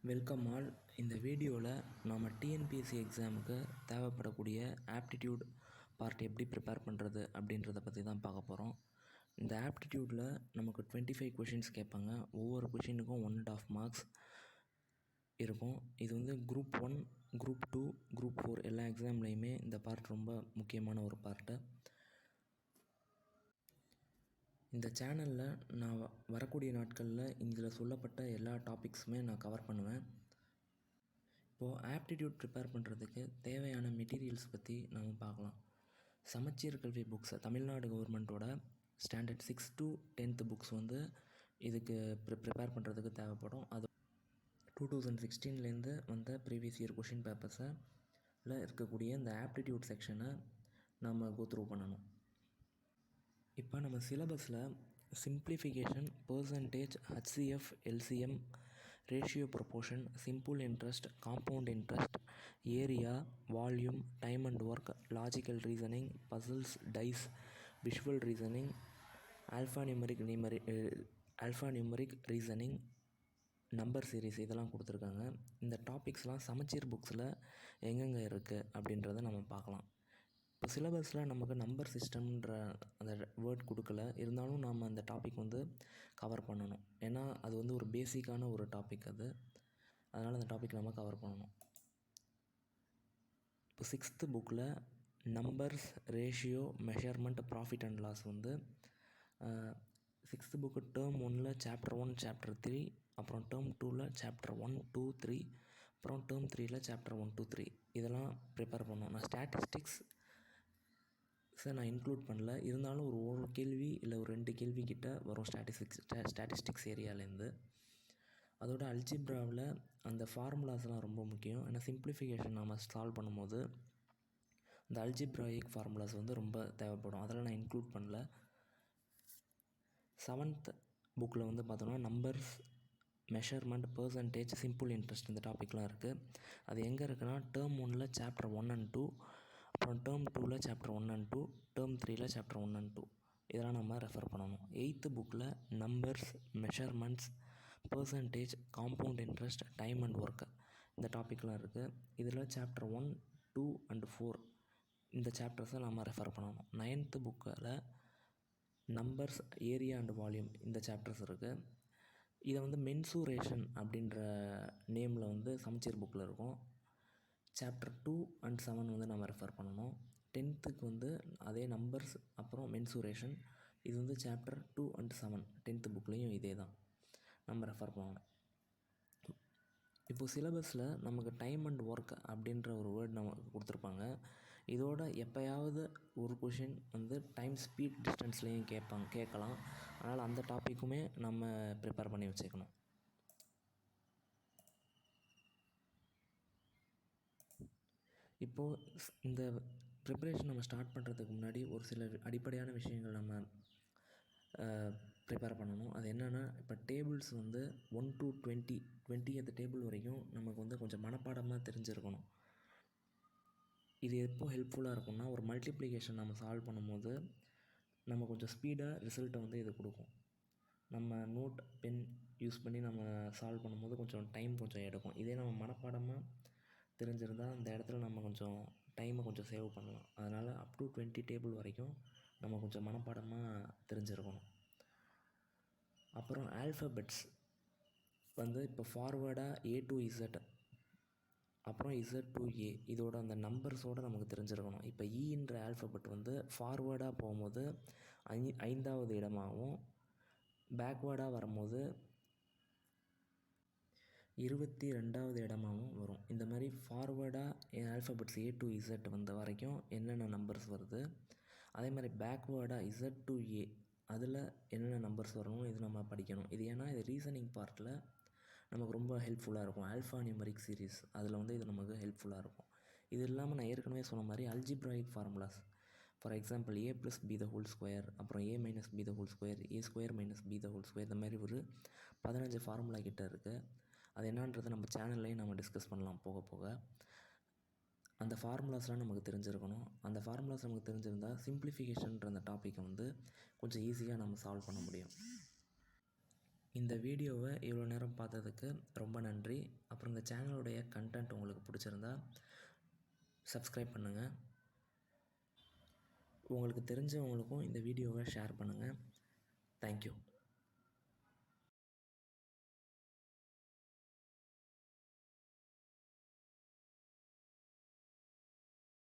Welcome all. இந்த வீடியோவில் நாம் டிஎன்பிஎஸ்சி எக்ஸாமுக்கு தேவைப்படக்கூடிய ஆப்டிடியூட் பார்ட் எப்படி ப்ரிப்பேர் பண்ணுறது அப்படின்றத பற்றி தான் பார்க்க போகிறோம். இந்த ஆப்டிடியூடில் நமக்கு 25 கொஷின்ஸ் கேட்பாங்க. ஒவ்வொரு கொஷினுக்கும் 1.5 மார்க்ஸ் இருக்கும். இது வந்து குரூப் 1, குரூப் 2, குரூப் 4 எல்லா எக்ஸாம்லேயுமே இந்த பார்ட் ரொம்ப முக்கியமான ஒரு பார்ட்டு. இந்த சேனலில் நான் வரக்கூடிய நாட்களில் இதில் சொல்லப்பட்ட எல்லா டாபிக்ஸுமே நான் கவர் பண்ணுவேன். இப்போது ஆப்டிடியூட் ப்ரிப்பேர் பண்ணுறதுக்கு தேவையான மெட்டீரியல்ஸ் பற்றி நம்ம பார்க்கலாம். சமச்சீர் கல்வி புக்ஸை தமிழ்நாடு கவர்மெண்ட்டோட ஸ்டாண்டர்ட் 6 to 10th புக்ஸ் வந்து இதுக்கு ப்ரிப்பேர் பண்ணுறதுக்கு தேவைப்படும். அது 2016 வந்த ப்ரீவியஸ் இயர் கொஷின் பேப்பர்ஸில் இருக்கக்கூடிய இந்த ஆப்டிடியூட் செக்ஷனை நம்ம கோத்ரூ பண்ணணும். இப்போ நம்ம சிலபஸில் simplification, percentage, HCF, LCM, ratio proportion, simple interest, compound interest, area, volume, time and work, logical reasoning, puzzles, dice, visual reasoning, alphanumeric reasoning, number series இதெல்லாம் கொடுத்துருக்காங்க. இந்த டாபிக்ஸ்லாம் சமச்சீர் புக்ஸில் எங்கெங்கே இருக்குது அப்படின்றத நம்ம பார்க்கலாம். இப்போ சிலபஸில் நமக்கு நம்பர் சிஸ்டம்ன்ற அந்த வேர்ட் கொடுக்கல, இருந்தாலும் நாம் அந்த டாபிக் வந்து கவர் பண்ணணும். ஏன்னா அது வந்து ஒரு பேசிக்கான ஒரு டாபிக் அது, அதனால் அந்த டாபிக் நம்ம கவர் பண்ணணும். இப்போ 6th புக்கில் numbers, ratio, measurement, profit and loss வந்து 6th புக்கு டேர்ம் 1ல் சாப்டர் 1, சாப்டர் 3, அப்புறம் டேர்ம் 2ல் சாப்டர் 1, 2, 3, அப்புறம் டேர்ம் 3ல் சாப்டர் 1, 2, 3 இதெல்லாம் ப்ரிப்பேர் பண்ணோம். நான் ஸ்டாட்டிஸ்டிக்ஸ் நான் இன்க்ளூட் பண்ணல, இருந்தாலும் ஒரு கேள்வி இல்லை ஒரு 2 கேள்வி கிட்ட வரும் ஸ்டாட்டிஸ்டிக்ஸ் ஏரியாலேருந்து. அதோட அல்ஜிப்ராவில் அந்த ஃபார்முலாஸ்லாம் ரொம்ப முக்கியம். ஏன்னா சிம்பிளிஃபிகேஷன் நம்ம சால்வ் பண்ணும்போது இந்த அல்ஜிப்ராயிக் ஃபார்முலாஸ் வந்து ரொம்ப தேவைப்படும். அதெல்லாம் நான் இன்க்ளூட் பண்ணல. 7th புக்கில் வந்து பார்த்தோன்னா numbers, measurement, percentage, simple interest இந்த டாப்பிக்லாம் இருக்குது. அது எங்கே இருக்குன்னா டேர்ம் 1ல் சாப்டர் 1 and 2, அப்புறம் டேர்ம் 2ல் சாப்டர் 1 and 2, டேர்ம் 3ல் சாப்டர் 1 and 2 இதெல்லாம் நம்ம ரெஃபர் பண்ணணும். 8th புக்கில் numbers, measurements, percentage, compound interest, time and work இந்த டாப்பிக்லாம் இருக்குது. இதில் சாப்டர் 1, 2 and 4 இந்த சாப்டர்ஸை நம்ம ரெஃபர் பண்ணணும். 9th புக்கில் நம்பர்ஸ், ஏரியா அண்ட் வால்யூம் இந்த சாப்டர்ஸ் இருக்குது. இதை வந்து மென்சூரேஷன் அப்படின்ற நேமில் வந்து சமச்சீர் புக்கில் இருக்கும். சாப்டர் 2 and 7 வந்து நம்ம ரெஃபர் பண்ணணும். 10th வந்து அதே நம்பர்ஸ் அப்புறம் மென்சூரேஷன், இது வந்து சாப்டர் 2 and 7 10th புக்லேயும் இதே தான் நம்ம ரெஃபர் பண்ணணும். இப்போது சிலபஸில் நமக்கு டைம் அண்ட் ஒர்க் அப்படின்ற ஒரு வேர்ட் நமக்கு கொடுத்துருப்பாங்க. இதோட எப்போயாவது ஒரு கொஷின் வந்து டைம், ஸ்பீட், டிஸ்டன்ஸ்லேயும் கேட்கலாம். அதனால் அந்த டாப்பிக்குமே நம்ம ப்ரிப்பேர் பண்ணி வச்சுக்கணும். இப்போது இந்த ப்ரிப்பரேஷன் நம்ம ஸ்டார்ட் பண்ணுறதுக்கு முன்னாடி ஒரு சில அடிப்படையான விஷயங்கள் நம்ம ப்ரிப்பேர் பண்ணணும். அது என்னென்னா, இப்போ டேபிள்ஸ் வந்து 1 to 20th டேபிள் வரைக்கும் நமக்கு வந்து கொஞ்சம் மனப்பாடமாக தெரிஞ்சிருக்கணும். இது எப்போ ஹெல்ப்ஃபுல்லாக இருக்கும்னா, ஒரு மல்டிப்ளிகேஷன் நம்ம சால்வ் பண்ணும்போது நம்ம கொஞ்சம் ஸ்பீடாக ரிசல்ட்டை வந்து இது கொடுக்கும். நம்ம நோட், பென் யூஸ் பண்ணி நம்ம சால்வ் பண்ணும்போது கொஞ்சம் டைம் கொஞ்சம் எடுக்கும். இதே நம்ம மனப்பாடமாக தெரிஞ்சிருந்தால் அந்த இடத்துல நம்ம கொஞ்சம் டைமை கொஞ்சம் சேவ் பண்ணலாம். அதனால் அப் டு 20 டேபிள் வரைக்கும் நம்ம கொஞ்சம் மனப்பாடமாக தெரிஞ்சிருக்கணும். அப்புறம் ஆல்ஃபபெட்ஸ் வந்து இப்போ ஃபார்வேர்டாக A to Z, அப்புறம் Z to A இதோட அந்த நம்பர்ஸோடு நமக்கு தெரிஞ்சிருக்கணும். இப்போ ஈன்ற ஆல்ஃபபெட் வந்து ஃபார்வேர்டாக போகும்போது 5வது இடமாகவும், பேக்வேர்டாக வரும்போது 22வது இடமாகவும் வரும். இந்த மாதிரி ஃபார்வேர்டாக ஆல்ஃபபெட்ஸ் A to Z வந்த வரைக்கும் என்னென்ன நம்பர்ஸ் வருது, அதே மாதிரி பேக்வேர்டாக Z to A அதில் என்னென்ன நம்பர்ஸ் வரணும் இது நம்ம படிக்கணும். இது ஏன்னா இது ரீசனிங் பார்ட்டில் நமக்கு ரொம்ப ஹெல்ப்ஃபுல்லாக இருக்கும். ஆல்ஃபா நியூமரிக் சீரீஸ் அதில் வந்து இது நமக்கு ஹெல்ப்ஃபுல்லாக இருக்கும். இது இல்லாமல் நான் ஏற்கனவே சொன்ன மாதிரி algebraic formulas, for example A + B the whole square, அப்புறம் A - B the whole square, A square - B the whole square இந்த மாதிரி ஒரு 15 ஃபார்முலா கிட்ட இருக்குது. அது என்னன்றதை நம்ம சேனல்லையும் நம்ம டிஸ்கஸ் பண்ணலாம் போக போக. அந்த ஃபார்முலாஸ்லாம் நமக்கு தெரிஞ்சிருக்கணும். அந்த ஃபார்முலாஸ் நமக்கு தெரிஞ்சிருந்தால் சிம்பிளிஃபிகேஷன்ற அந்த டாப்பிக்கை வந்து கொஞ்சம் ஈஸியாக நம்ம சால்வ் பண்ண முடியும். இந்த வீடியோவை இவ்வளோ நேரம் பார்த்ததுக்கு ரொம்ப நன்றி. அப்புறம் இந்த சேனலுடைய கண்டென்ட் உங்களுக்கு பிடிச்சிருந்தா சப்ஸ்கிரைப் பண்ணுங்கள். உங்களுக்கு தெரிஞ்சவங்களுக்கும் இந்த வீடியோவை ஷேர் பண்ணுங்கள். தேங்க்யூ.